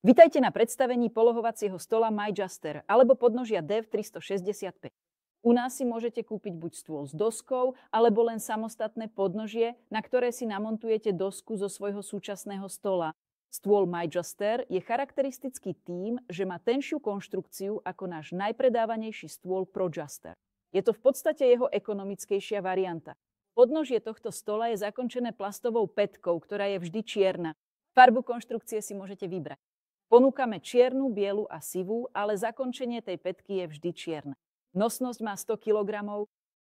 Vitajte na predstavení polohovacieho stola MyJuster alebo podnožia Dev 365. U nás si môžete kúpiť buď stôl s doskou, alebo len samostatné podnožie, na ktoré si namontujete dosku zo svojho súčasného stola. Stôl MyJuster je charakteristický tým, že má tenšiu konštrukciu ako náš najpredávanejší stôl ProJuster. Je to v podstate jeho ekonomickejšia varianta. Podnožie tohto stola je zakončené plastovou pätkou, ktorá je vždy čierna. Farbu konštrukcie si môžete vybrať. Ponúkame čiernu, bielu a sivú, ale zakončenie tej pätky je vždy čierne. Nosnosť má 100 kg.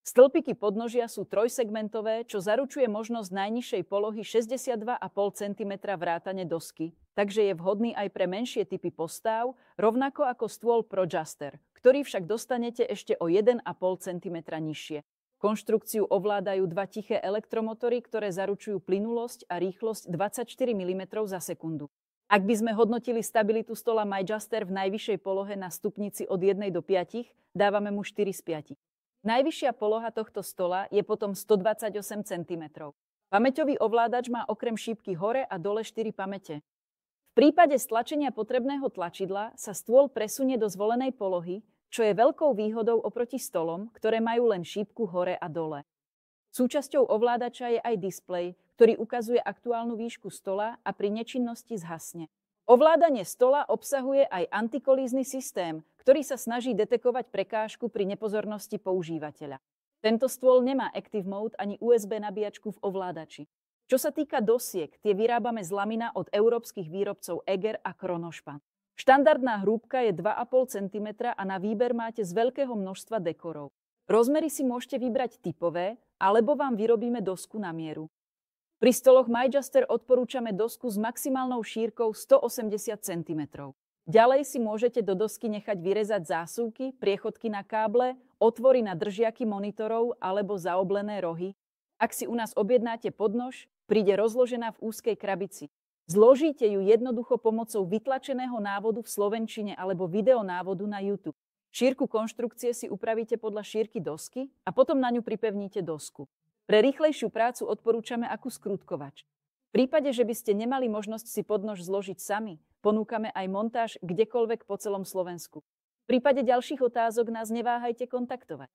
Stĺpiky podnožia sú trojsegmentové, čo zaručuje možnosť najnižšej polohy 62,5 cm vrátane dosky, takže je vhodný aj pre menšie typy postáv, rovnako ako stôl ProJuster, ktorý však dostanete ešte o 1,5 cm nižšie. Konštrukciu ovládajú dva tiché elektromotory, ktoré zaručujú plynulosť a rýchlosť 24 mm za sekundu. Ak by sme hodnotili stabilitu stola MyJuster v najvyššej polohe na stupnici od 1 do 5, dávame mu 4 z 5. Najvyššia poloha tohto stola je potom 128 cm. Pamäťový ovládač má okrem šípky hore a dole 4 pamäte. V prípade stlačenia potrebného tlačidla sa stôl presunie do zvolenej polohy, čo je veľkou výhodou oproti stolom, ktoré majú len šípku hore a dole. Súčasťou ovládača je aj displej, ktorý ukazuje aktuálnu výšku stola a pri nečinnosti zhasne. Ovládanie stola obsahuje aj antikolízny systém, ktorý sa snaží detekovať prekážku pri nepozornosti používateľa. Tento stôl nemá Active Mode ani USB nabíjačku v ovládači. Čo sa týka dosiek, tie vyrábame z lamina od európskych výrobcov Eger a Kronospan. Štandardná hrúbka je 2,5 cm a na výber máte z veľkého množstva dekorov. Rozmery si môžete vybrať typové, alebo vám vyrobíme dosku na mieru. Pri stoloch MyJuster odporúčame dosku s maximálnou šírkou 180 cm. Ďalej si môžete do dosky nechať vyrezať zásuvky, priechodky na káble, otvory na držiaky monitorov alebo zaoblené rohy. Ak si u nás objednáte podnož, príde rozložená v úzkej krabici. Zložíte ju jednoducho pomocou vytlačeného návodu v slovenčine alebo videonávodu na YouTube. Šírku konštrukcie si upravíte podľa šírky dosky a potom na ňu pripevníte dosku. Pre rýchlejšiu prácu odporúčame aku skrutkovač. V prípade, že by ste nemali možnosť si podnož zložiť sami, ponúkame aj montáž kdekoľvek po celom Slovensku. V prípade ďalších otázok nás neváhajte kontaktovať.